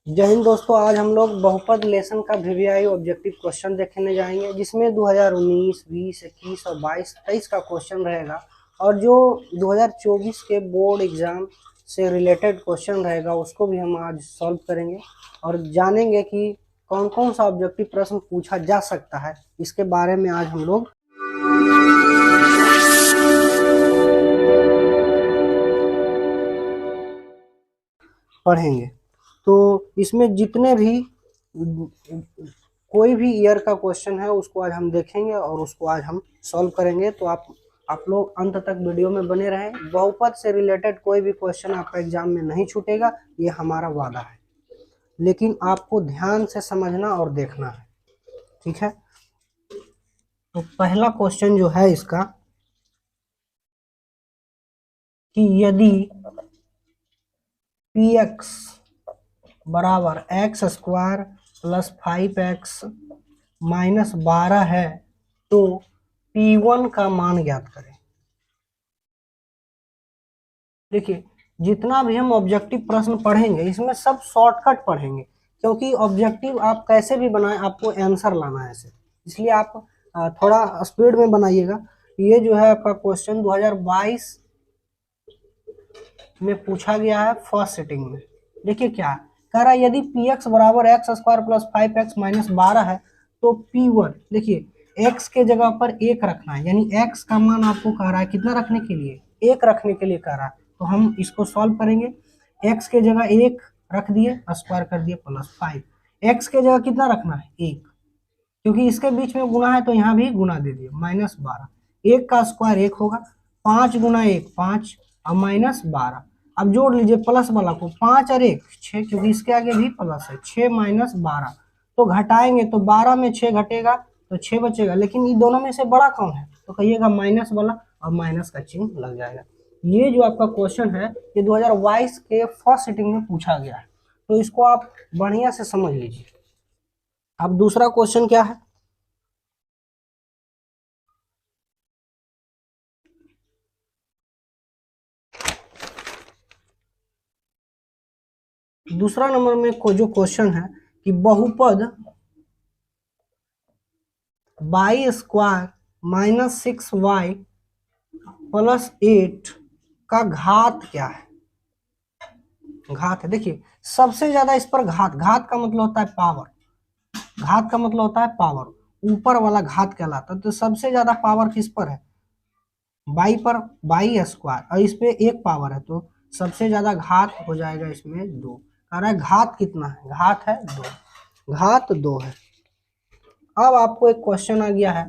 जय हिंद दोस्तों। आज हम लोग बहुपद लेसन का वीवीआई ऑब्जेक्टिव क्वेश्चन देखने जाएंगे, जिसमें 2019, 20, 21 और 22, 23 का क्वेश्चन रहेगा और जो 2024 के बोर्ड एग्जाम से रिलेटेड क्वेश्चन रहेगा उसको भी हम आज सॉल्व करेंगे और जानेंगे कि कौन कौन सा ऑब्जेक्टिव प्रश्न पूछा जा सकता है। इसके बारे में आज हम लोग पढ़ेंगे। तो इसमें जितने भी कोई भी ईयर का क्वेश्चन है उसको आज हम देखेंगे और उसको आज हम सॉल्व करेंगे। तो आप लोग अंत तक वीडियो में बने रहें। बहुपद से रिलेटेड कोई भी क्वेश्चन आपका एग्जाम में नहीं छूटेगा, ये हमारा वादा है, लेकिन आपको ध्यान से समझना और देखना है, ठीक है। तो पहला क्वेश्चन जो है इसका कि यदि px बराबर x square plus 5x minus 12 है तो P1 का मान ज्ञात करें। देखिए, जितना भी हम ऑब्जेक्टिव प्रश्न पढ़ेंगे इसमें सब शॉर्टकट पढ़ेंगे, क्योंकि ऑब्जेक्टिव आप कैसे भी बनाएं आपको आंसर लाना है ऐसे, इसलिए आप थोड़ा स्पीड में बनाइएगा। ये जो है आपका क्वेश्चन 2022 में पूछा गया है फर्स्ट सिटिंग में। देखिए क्या है, कह रहा है यदि px बराबर x square plus 5x minus 12 है तो P1, देखिए x के जगह पर 1 रखना है, यानी x का मान आपको कह रहा है कितना रखने के लिए, 1 रखने के लिए कह रहा है। तो हम इसको सॉल्व करेंगे। x के जगह 1 रख दिए, स्क्वायर कर दिए प्लस 5, x के जगह कितना रखना है 1, क्योंकि इसके बीच में गुना है तो यहाँ भी गुना दे दिए, माइनस 12, 1 का स्क्वायर 1 होगा, 5 गुना 1 5 और माइनस 12। अब जोड़ लीजिए प्लस वाला को, 5 और 1 6, क्योंकि इसके आगे भी प्लस है, 6 माइनस 12। तो घटाएंगे तो 12 में 6 घटेगा तो 6 बचेगा, लेकिन इन दोनों में से बड़ा कौन है तो कहिएगा माइनस वाला, और माइनस का चिन्ह लग जाएगा। ये जो आपका क्वेश्चन है ये 2022 के फर्स्ट सिटिंग में पूछा गया है, तो इसको आप बढ़िया से समझ लीजिए। अब दूसरा क्वेश्चन क्या है, दूसरा नंबर में जो क्वेश्चन है कि बहुपद y square minus 6y plus 8 का घात क्या है। घात है, देखिए सबसे ज्यादा इस पर घात का मतलब होता है पावर, घात का मतलब होता है पावर, ऊपर वाला घात कहलाता है। तो सबसे ज्यादा पावर किस पर है, y पर, y स्क्वायर, और इस पे एक पावर है तो सबसे ज्यादा घात हो जाएगा इसमें 2। कह रहा है घात कितना है, घात है 2, घात 2 है। अब आपको एक क्वेश्चन आ गया है,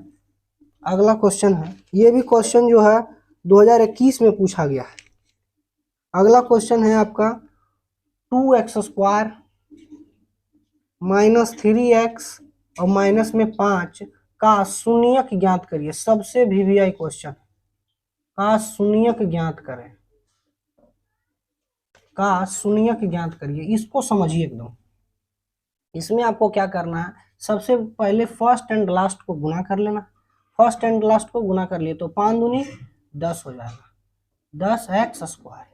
अगला क्वेश्चन है, ये भी क्वेश्चन जो है 2021 में पूछा गया है। अगला क्वेश्चन है आपका 2x स्क्वायर माइनस 3x और माइनस में 5 का शून्यक ज्ञात करिए। सबसे वीवीआई क्वेश्चन का शून्यक ज्ञात करें, का शून्यक ज्ञात करिए, इसको समझिए एकदम। इसमें आपको क्या करना है, सबसे पहले फर्स्ट एंड लास्ट को गुना कर लेना। फर्स्ट एंड लास्ट को गुना कर लिए तो 5 दूनी 10 हो जाएगा, 10x स्क्वायर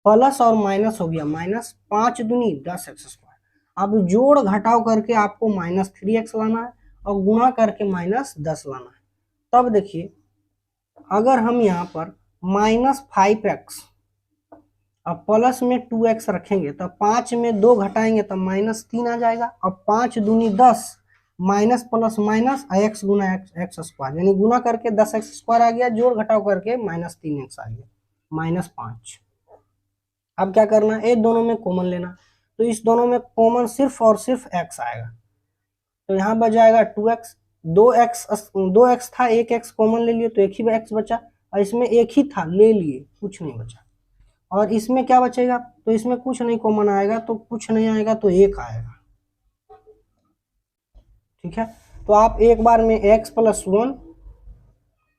प्लस और माइनस हो गया माइनस 5 दूनी 10x स्क्वायर। अब जोड़ घटाव करके आपको माइनस 3x लाना है और गुणा करके माइनस 10 लाना है। तब देखिए अगर हम यहाँ पर माइनस 5x अब प्लस में 2x रखेंगे तो 5 में 2 घटाएंगे तो माइनस 3 आ जाएगा। अब 5 दूनी 10, माइनस प्लस माइनस x गुना एक्स स्क्वायर, यानी गुना करके 10x स्क्वायर आ गया, जोड़ घटाव करके माइनस 3x आ गया, माइनस 5। अब क्या करना है, ये दोनों में कॉमन लेना, तो इस दोनों में कॉमन सिर्फ और सिर्फ x आएगा, तो यहाँ बच जाएगा 2x, 2x था, एक x कॉमन ले लिए तो एक ही x बचा, और इसमें एक ही था ले लिए, कुछ नहीं बचा। और इसमें क्या बचेगा, तो इसमें कुछ नहीं कॉमन आएगा, तो कुछ नहीं आएगा तो 1 आएगा, ठीक है। तो आप एक बार में x प्लस 1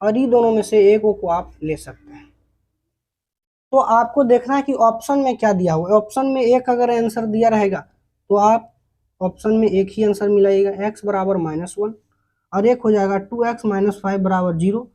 और ये दोनों में से एक को आप ले सकते हैं। तो आपको देखना है कि ऑप्शन में क्या दिया हुआ है। ऑप्शन में एक अगर आंसर दिया रहेगा तो आप ऑप्शन में एक ही आंसर मिलाइएगा, x बराबर -1, और एक हो जाएगा 2x माइनस 5 बराबर 0,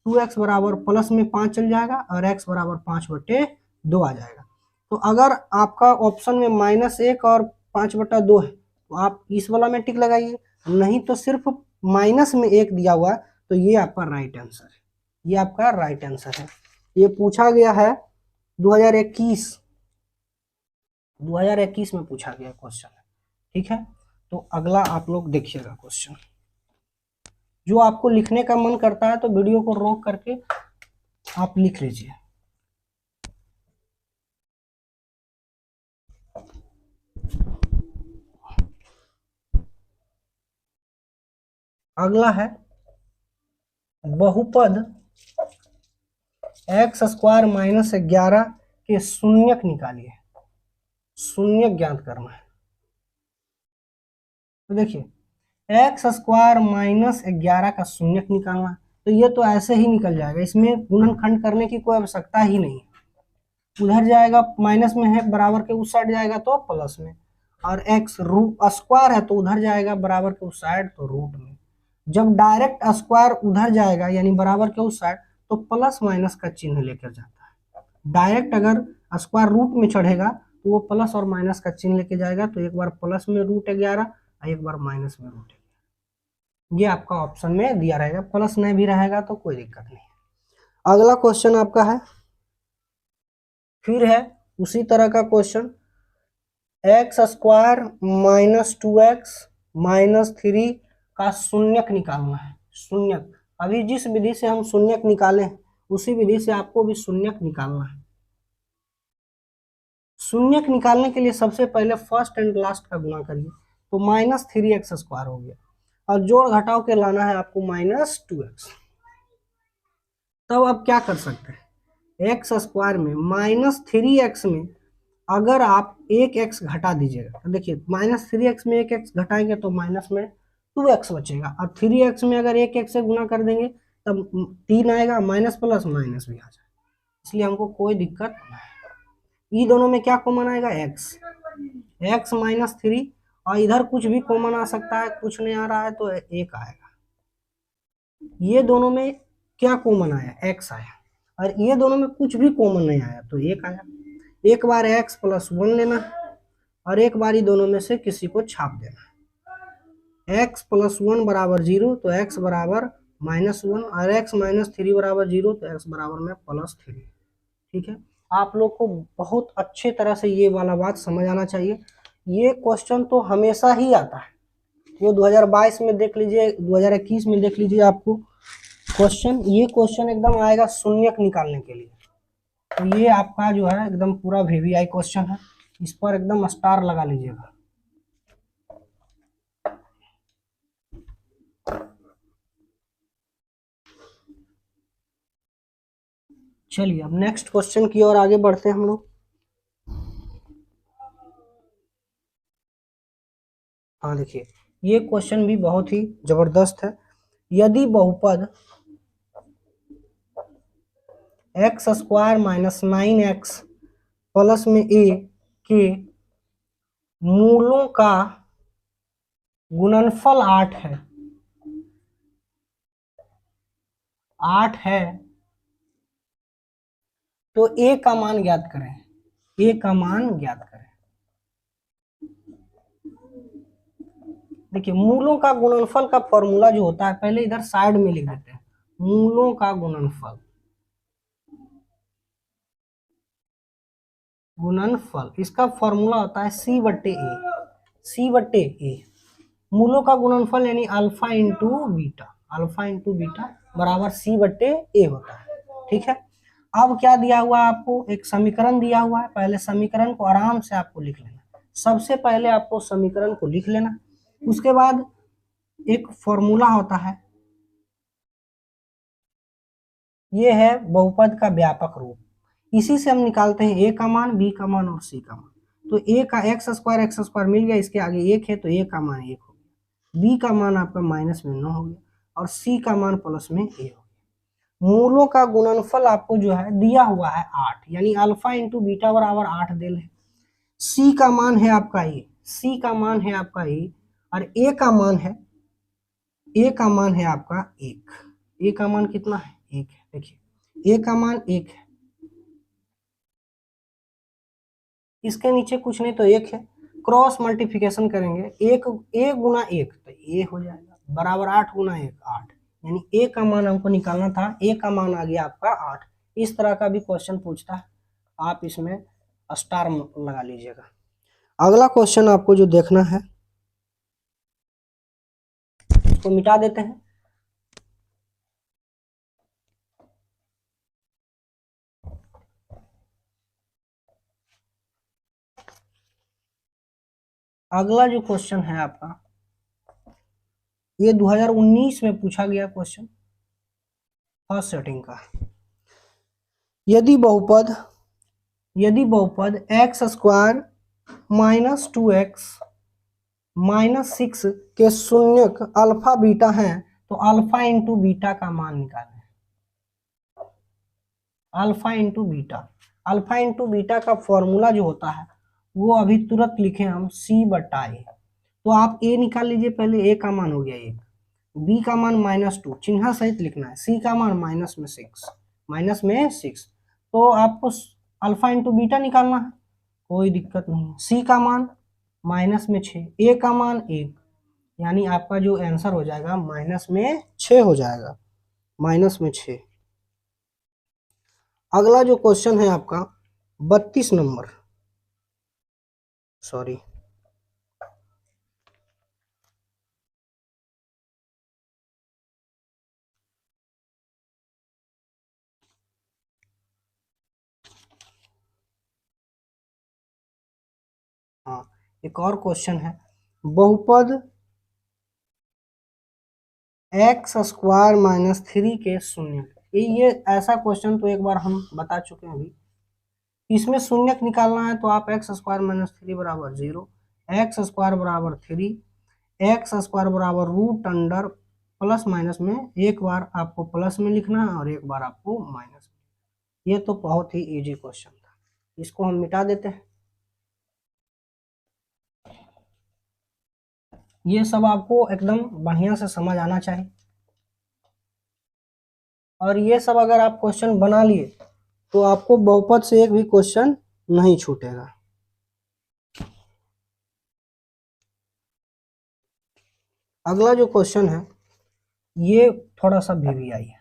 2x बराबर प्लस में 5 चल जाएगा और x बराबर 5/2 आ जाएगा। तो अगर आपका ऑप्शन में -1 और 5/2 है, तो आप इस वाला में टिक लगाइए, नहीं तो सिर्फ माइनस में 1 दिया हुआ है, तो ये आपका राइट आंसर है, ये आपका राइट आंसर है। ये पूछा गया है 2021 में पूछा गया क्वेश्चन है, ठीक है। तो अगला आप लोग देखिएगा क्वेश्चन। जो आपको लिखने का मन करता है तो वीडियो को रोक करके आप लिख लीजिए। अगला है बहुपद x² - 11 के शून्यक निकालिए, शून्यक ज्ञात करना है। तो देखिए x² - 11 का शून्यक निकालना है, तो ये तो ऐसे ही निकल जाएगा, इसमें गुणनखंड करने की कोई आवश्यकता ही नहीं, उधर जाएगा माइनस में है, बराबर के उस साइड जाएगा तो प्लस में, और x स्क्वायर है तो उधर जाएगा बराबर के उस साइड तो रूट में। जब डायरेक्ट स्क्वायर उधर जाएगा यानी बराबर के उस साइड तो प्लस माइनस का चिन्ह लेकर जाता है। डायरेक्ट अगर स्क्वायर रूट में चढ़ेगा तो वो प्लस और माइनस का चिन्ह लेके जाएगा, तो एक बार प्लस में √11 और एक बार माइनस में √11। ये आपका ऑप्शन में दिया रहेगा, प्लस नहीं भी रहेगा तो कोई दिक्कत नहीं। अगला क्वेश्चन आपका है, फिर है उसी तरह का क्वेश्चन, x² - 2x - 3 का शून्यक निकालना है। शून्यक, अभी जिस विधि से हम शून्यक निकाले उसी विधि से आपको भी शून्यक निकालना है। शून्यक निकालने के लिए सबसे पहले फर्स्ट एंड लास्ट का गुणा करिए, तो -3x² हो गया, और जोड़ घटाव के लाना है आपको -2x। तब अब क्या कर सकते हैं, x² में -3x में अगर आप 1x घटा दीजिएगा, तो देखिए -3x में 1x घटाएंगे तो माइनस में 2x बचेगा, और 3x में अगर 1x से गुना कर देंगे तब 3 आएगा, माइनस प्लस माइनस भी आ जाएगा, इसलिए हमको कोई दिक्कत नहीं। ये दोनों में क्या कॉमन आएगा, x -3, और इधर कुछ भी कॉमन आ सकता है, कुछ नहीं आ रहा है तो 1 आएगा। ये दोनों में क्या कॉमन आया, x आया, और ये दोनों में कुछ भी कॉमन नहीं आया तो 1 आया। एक बार x + 1 लेना और एक बार ही दोनों में से किसी को छाप देना। x + 1 = 0 तो x बराबर -1, और x - 3 = 0 तो x बराबर में +3। ठीक है, आप लोग को बहुत अच्छे तरह से ये वाला बात समझ आना चाहिए। ये क्वेश्चन तो हमेशा ही आता है, वो 2022 में देख लीजिए, 2021 में देख लीजिए, आपको क्वेश्चन, ये क्वेश्चन एकदम आएगा शून्यक निकालने के लिए। तो ये आपका जो है एकदम पूरा VVI क्वेश्चन है, इस पर एकदम स्टार लगा लीजिएगा। चलिए अब नेक्स्ट क्वेश्चन की ओर आगे बढ़ते हैं हम लोग। हाँ देखिए, ये क्वेश्चन भी बहुत ही जबरदस्त है। यदि बहुपद x² - 9x प्लस में a के मूलों का गुणनफल 8 है, 8 है, तो a का मान ज्ञात करें, a का मान ज्ञात करें। देखिए मूलों का गुणनफल का फॉर्मूला जो होता है, पहले इधर साइड में लिख देते हैं, मूलों का गुणनफल, इसका फॉर्मूला होता है C/A, C/A। मूलों का गुणनफल यानी अल्फा इंटू बीटा बराबर C/A होता है। ठीक है, अब क्या दिया हुआ है आपको, एक समीकरण दिया हुआ है, पहले समीकरण को आराम से आपको लिख लेना। सबसे पहले आपको समीकरण को लिख लेना, उसके बाद एक फॉर्मूला होता है, ये है बहुपद का व्यापक रूप, इसी से हम निकालते हैं a का मान, b का मान और c का मान। तो a का x² मिल गया, इसके आगे 1 है तो a का मान 1 हो गया, b का मान आपका -9 हो गया, और c का मान प्लस में a हो गया। मूलों का गुणनफल आपको जो है दिया हुआ है 8, यानी अल्फा इंटू बीटा बराबर 8 दे ले। c का मान है आपका a, c का मान है आपका a, और a का मान है, a का मान है आपका 1, a का मान कितना है, 1 है। देखिए a का मान 1 है, इसके नीचे कुछ नहीं तो 1 है, क्रॉस मल्टीप्लिकेशन करेंगे, एक गुना एक तो ये हो जाएगा बराबर 8 गुना 1 8, यानी ए का मान हमको निकालना था, ए का मान आ गया आपका 8। इस तरह का भी क्वेश्चन पूछता है, आप इसमें स्टार लगा लीजिएगा। अगला क्वेश्चन आपको जो देखना है इसको मिटा देते हैं। अगला जो क्वेश्चन है आपका, ये 2019 में पूछा गया क्वेश्चन, फर्स्ट सेटिंग का। यदि बहुपद x square minus 2x minus 6 के शून्यक अल्फा बीटा हैं तो अल्फा इंटू बीटा का मान निकालें। अल्फा इंटू बीटा का फॉर्मूला जो होता है वो अभी तुरंत लिखे हम c/a। तो आप a निकाल लीजिए पहले, a का मान हो गया 1, b का मान -2 चिन्ह सहित लिखना है, c का मान माइनस में 6। तो आपको अल्फा इंटू बीटा निकालना है, कोई दिक्कत नहीं है। c का मान -6, a का मान 1, यानी आपका जो आंसर हो जाएगा -6 हो जाएगा, -6। अगला जो क्वेश्चन है आपका 32 नंबर, सॉरी हाँ, एक और क्वेश्चन है, बहुपद एक्स स्क्वायर माइनस 3 के शून्य। ये ऐसा क्वेश्चन तो एक बार हम बता चुके हैं अभी। इसमें शून्यक निकालना है तो आप एक्स स्क्वायर माइनस 3 बराबर 0, एक्स स्क्वायर बराबर 3, एक्स स्क्वायर बराबर रूट अंडर प्लस माइनस में एक बार आपको प्लस में लिखना है और एक बार आपको माइनस में। ये तो बहुत ही इजी क्वेश्चन था, इसको हम मिटा देते हैं। ये सब आपको एकदम बढ़िया से समझ आना चाहिए, और ये सब अगर आप क्वेश्चन बना लिए तो आपको बहुपद से एक भी क्वेश्चन नहीं छूटेगा। अगला जो क्वेश्चन है ये थोड़ा सा VVI है।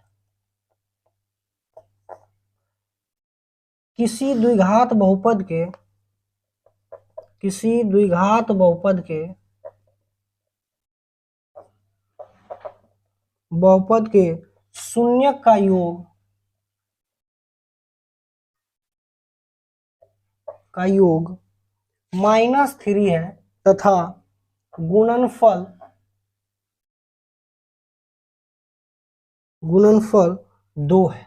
किसी द्विघात बहुपद के शून्यक का योग -3 है तथा गुणनफल 2 है।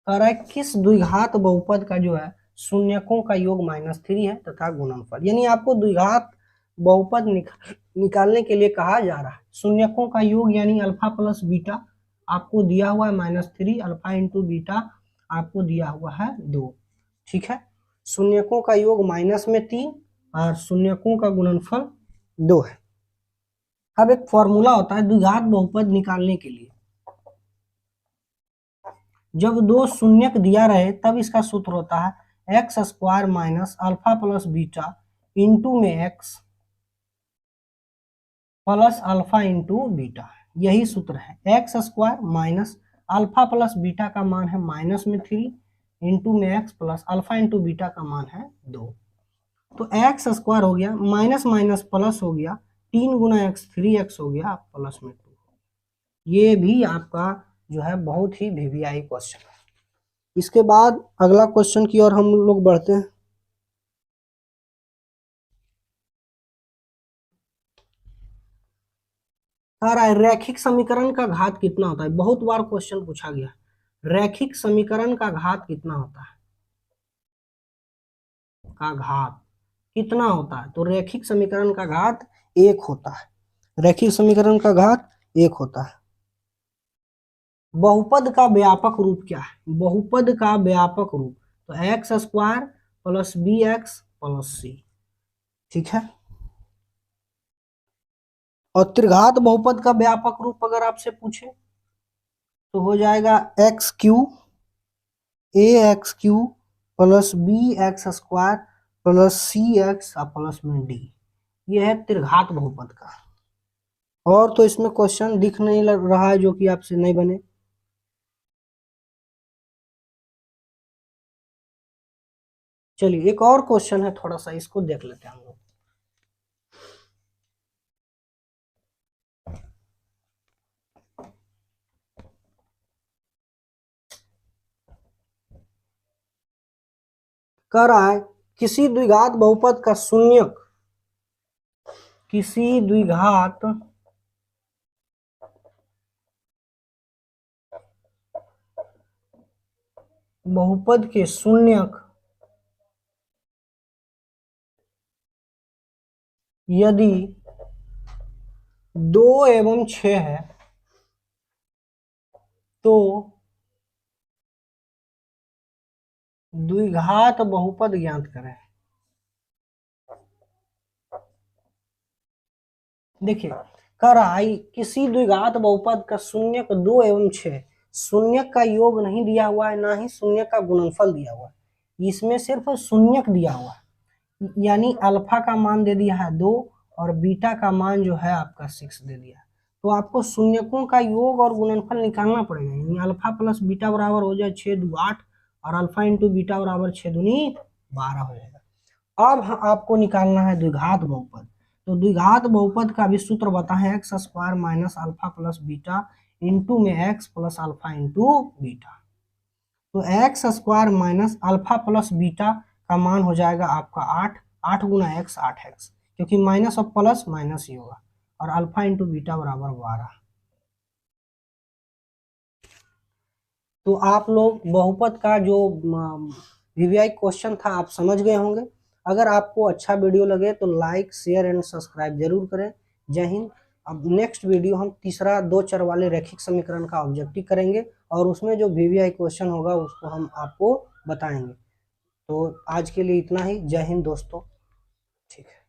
कह रहा है किस द्विघात बहुपद का जो है शून्यकों का योग -3 है तथा गुणनफल, यानी आपको द्विघात बहुपद निकालने के लिए कहा जा रहा है। शून्यकों का योग यानी अल्फा प्लस बीटा आपको दिया हुआ है -3, अल्फा इंटू बीटा आपको दिया हुआ है 2, ठीक है। शून्यकों का योग -3 और शून्यकों का गुणनफल 2 है। अब एक फॉर्मूला होता है द्विघात बहुपद निकालने के लिए, जब 2 शून्यक दिया रहे तब इसका सूत्र होता है x square minus alpha plus beta into में x plus alpha into beta, यही सूत्र है। X square minus alpha plus beta का मान है -3 इंटू में x plus alpha into beta का मान है 2। तो एक्स स्क्वायर हो गया माइनस माइनस प्लस हो गया, 3 गुना एक्स 3x हो गया प्लस में 2। ये भी आपका जो है बहुत ही VVI क्वेश्चन है। इसके बाद अगला क्वेश्चन की ओर हम लोग बढ़ते हैं। रैखिक समीकरण का घात कितना होता है, बहुत बार क्वेश्चन पूछा गया। रैखिक समीकरण का घात कितना होता है, कितना होता है? तो रैखिक समीकरण का घात 1 होता है। रैखिक समीकरण का घात 1 होता है। बहुपद का व्यापक रूप क्या है? बहुपद का व्यापक रूप तो x square plus BX plus C, ठीक है। और त्रिघात बहुपद का व्यापक रूप अगर आपसे पूछे तो हो जाएगा XQ a x cube plus b x square plus c x plus में डी, ये है त्रिघात बहुपद का। और तो इसमें क्वेश्चन दिख नहीं लग रहा है जो कि आपसे नहीं बने। चलिए एक और क्वेश्चन है, थोड़ा सा इसको देख लेते हैं हम लोग। कह रहा है किसी द्विघात बहुपद का शून्यक, किसी द्विघात बहुपद के शून्यक यदि 2 एवं 6 है तो द्विघात बहुपद ज्ञात करें। देखिए कह रहा है किसी द्विघात बहुपद का शून्यक 2 एवं 6, शून्यक का योग नहीं दिया हुआ है, ना ही शून्यक का गुणनफल दिया हुआ है, इसमें सिर्फ शून्यक दिया हुआ है, यानी अल्फा का मान दे दिया है 2 और बीटा का मान जो है आपका 6 दे दिया। तो आपको शून्यकों का योग और गुणनफल निकालना पड़ेगा, यानी अल्फा प्लस बीटा बराबर हो जाए 6 2 8 और अल्फा इंटू बीटा बराबर 6 दूनी 12 हो जाएगा। अब आपको निकालना है द्विघात बहुपद। तो द्विघात बहुपद का भी सूत्र बताएं, x square minus alpha plus beta into में x plus alpha into beta. तो x square minus alpha plus beta का मान हो जाएगा आपका 8, 8 गुना एक्स 8x, क्योंकि माइनस और प्लस माइनस ही होगा, और अल्फा इंटू बीटा बराबर 12। तो आप लोग बहुपद का जो वीवीआई क्वेश्चन था आप समझ गए होंगे। अगर आपको अच्छा वीडियो लगे तो लाइक शेयर एंड सब्सक्राइब जरूर करें। जय हिंद। अब नेक्स्ट वीडियो हम तीसरा 2 चर वाले रैखिक समीकरण का ऑब्जेक्टिव करेंगे और उसमें जो वीवीआई क्वेश्चन होगा उसको हम आपको बताएंगे। तो आज के लिए इतना ही। जय हिंद दोस्तों। ठीक है।